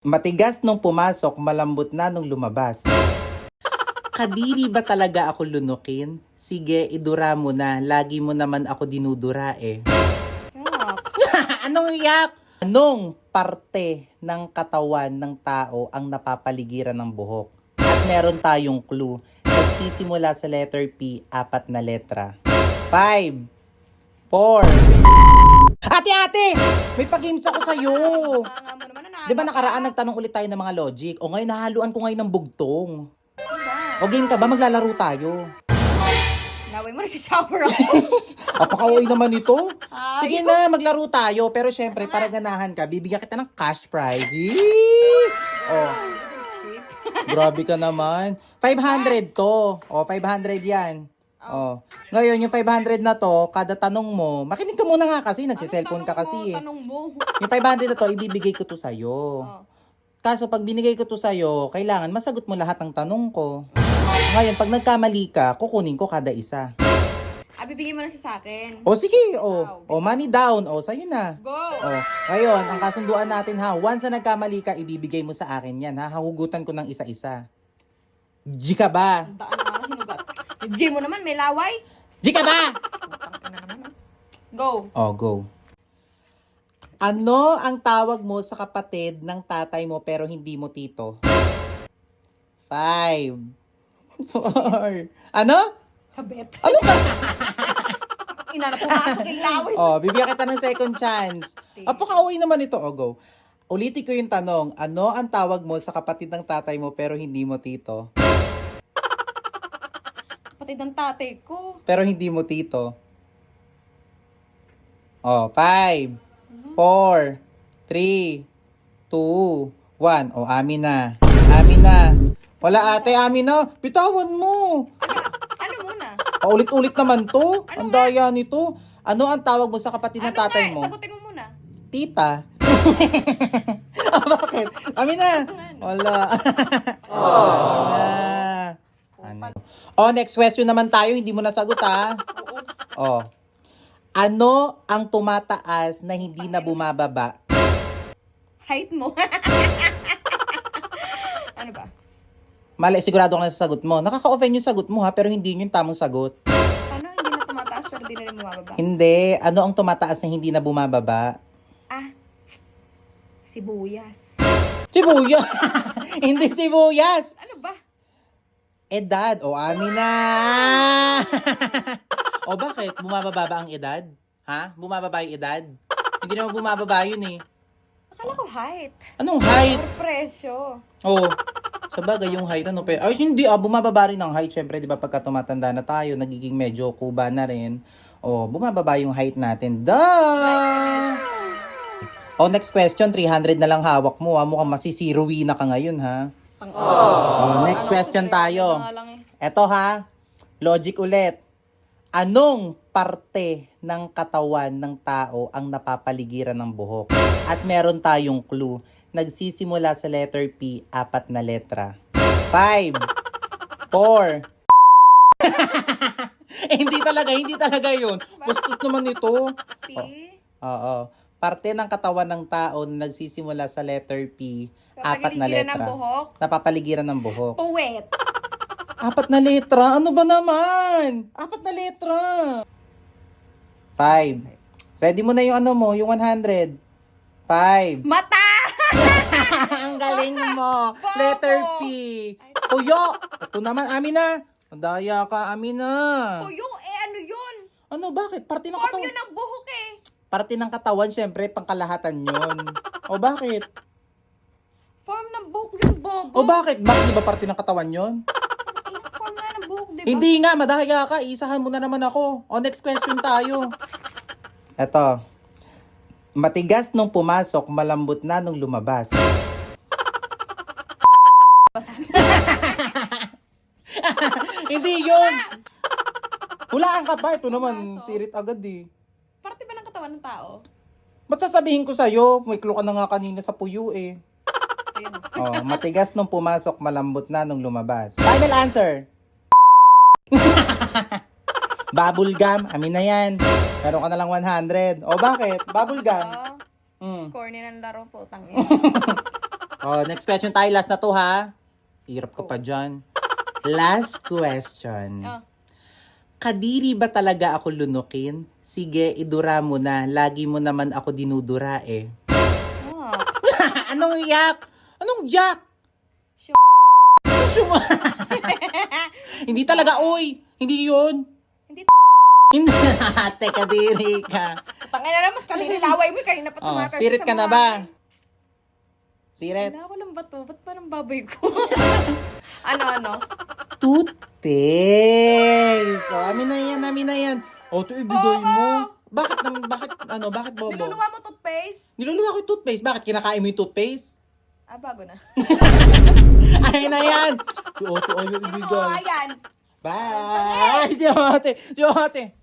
Matigas nung pumasok, malambot na nung lumabas. Kadiri ba talaga ako lunukin? Sige, idura mo na. Lagi mo naman ako dinudura eh. Anong yak? Anong parte ng katawan ng tao ang napapaligiran ng buhok? At meron tayong clue. Nagsisimula sa letter P, 4 na letra. 5, 4. Ate! May pag-games ako sa'yo. Tanga mo naman, nanalo Di ba nakaraan ka? nagtanong ulit tayo ng mga logic? O ngayon, nahaluan ko ngayon ng bugtong. Diba? O game ka ba? Maglalaro tayo. Naway mo, nagsishower ako. Apaka-uwi naman ito. Ay. Sige na, maglaro tayo. Pero syempre, para ganahan ka, bibigyan kita ng cash prize. Yee! Oh, Cheap. grabe ka naman. 500 to. O, 500 yan. Oh. Ngayon, yung 500 na to, kada tanong mo, makinig ka muna nga kasi, nagsiselfone ka kasi eh. Tanong mo. Yung 500 na to, ibibigay ko to sa'yo. Oh. Kaso pag binigay ko to sa'yo, kailangan masagot mo lahat ng tanong ko. Ngayon, pag nagkamali ka, kukunin ko kada isa. Bibigay mo na siya sa akin. O sige, o money down, o sa'yo na. Go! O, ngayon, ang kasunduan natin ha, once na nagkamali ka, ibibigay mo sa akin yan ha, hahugutan ko ng isa-isa. G ka ba? Ang daan na hinugat. Yung gym mo naman, may laway. G ka ba? Putang ina naman. Go. O, go. Ano ang tawag mo sa kapatid ng tatay mo pero hindi mo tito? 5, 4, ano? Kabet. Ano ba? Ina na pumasok yung laway. Oh, bibigyan kita ng second chance. Apaka-uwi naman ito, o go. Ulitin ko yung tanong, ano ang tawag mo sa kapatid ng tatay mo pero hindi mo tito? Kapatid ng tatay ko. Pero hindi mo tito. Oh, 5, 4, 3, 2, 1. Oh, amin na. Amin na. Wala ate, amin na. Bitawan mo. Ano muna? Paulit-ulit naman to. Ano Ang nga? daya nito. Ano ang tawag mo sa kapatid ng tatay mo? Sagutin mo muna. Tita. Ah, bakit? Amin na. Wala. Wala. Ano? Oh, next question naman tayo. Hindi mo nasagot ha. Oo. Oh. Ano ang tumataas na hindi na bumababa? Height mo. Ano ba? Mali, sigurado ka na sa sagot mo. Nakaka-offend yung sagot mo ha, pero hindi yun yung tamang sagot. Paano hindi na tumataas pero di na rin bumababa? Hindi. Ano ang tumataas na hindi na bumababa? Ah, sibuyas. Sibuyas! Hindi sibuyas! Ano ba? Edad. O, amin na! O, bakit? Bumababa ba ang edad? Ha? Bumababa yung edad? Hindi naman bumababa yun eh. Akala ko height. Anong height? Or presyo. Oh, sa bagay yung height, ano? Ay, hindi, bumababa rin ang height. Syempre, di ba, pagka tumatanda na tayo, nagiging medyo kuba na rin. Oh, bumababa yung height natin. Duh! Oh, next question, 300 na lang hawak mo, ha? Mukhang masisiruwi na ka ngayon, ha? Oh, next question tayo. Eto, ha? Logic ulit. Anong parte ng katawan ng tao ang napapaligiran ng buhok? At meron tayong clue. Nagsisimula sa letter P, 4 na letra. 5, 4. Hindi talaga yun. Pustos naman ito. P. Oo. Parte ng katawan ng tao na nagsisimula sa letter P, 4 na Papagiligiran ng letra. buhok. Napapaligiran ng buhok. Puwet. 4 na letra? Ano ba naman? 4 na letra. 5. Ready mo na yung ano mo, yung 100. 5. Mata! Ang galing mo. Bobo! Letter P. Puyo. Ito naman, amin na. Ang daya ka, amin na. Puyo, ano yun? Ano, bakit? Parte ng Form katawan. yun ng buhok eh. Parte ng katawan, syempre, pangkalahatan yun. O bakit? Form ng buhok yung bobo. O bakit? Bakit di ba parte ng katawan yun? Form nga ng buhok, diba? Hindi nga, madahaya ka. Isahan mo na naman ako. O, next question tayo. Eto. Matigas nung pumasok, malambot na nung lumabas. Hindi yun. Hulaan ka pa. Ito naman, Pumasok. sirit agad eh. Parte ba ng katawan ng tao? Ba't sasabihin ko sa'yo? May clue ka na nga kanina sa puyo eh. Ayun. Oh, matigas nung pumasok, malambot na nung lumabas. Final answer. Bubble gum, amin na yan. Meron ka na lang 100. O bakit? Bubble gum. Oh, Mm. corny ng laro po, tangin. Oh, next question tayo. Last na to, ha? Hirap ka pa dyan. Last question. Ah. Kadiri ba talaga ako lunukin? Sige, idura mo na. Lagi mo naman ako dinudura eh. Ah. Anong yak? Anong yak? Sure. Hindi talaga, oy. Hindi yun. Hindi. Hindi. Teka, kadiri ka. Tangay na naman, mas kanina laway mo. Kanina pa Oh, tumatalsik sirit sa ka na mga- ba? Sirit. Wala ko lang ba to? Ba't parang baboy ko? Ano? Toothpaste. So, amin na yan. O, ito ibigay mo. Bakit bobo? Niluluwa mo toothpaste? Niluluwa ko yung toothpaste. Bakit kinakain mo yung toothpaste? Ah, bago na. Ay na yan. Si Otto ayaw Ano mo, ibigay. ayan. Bye. Si Ote.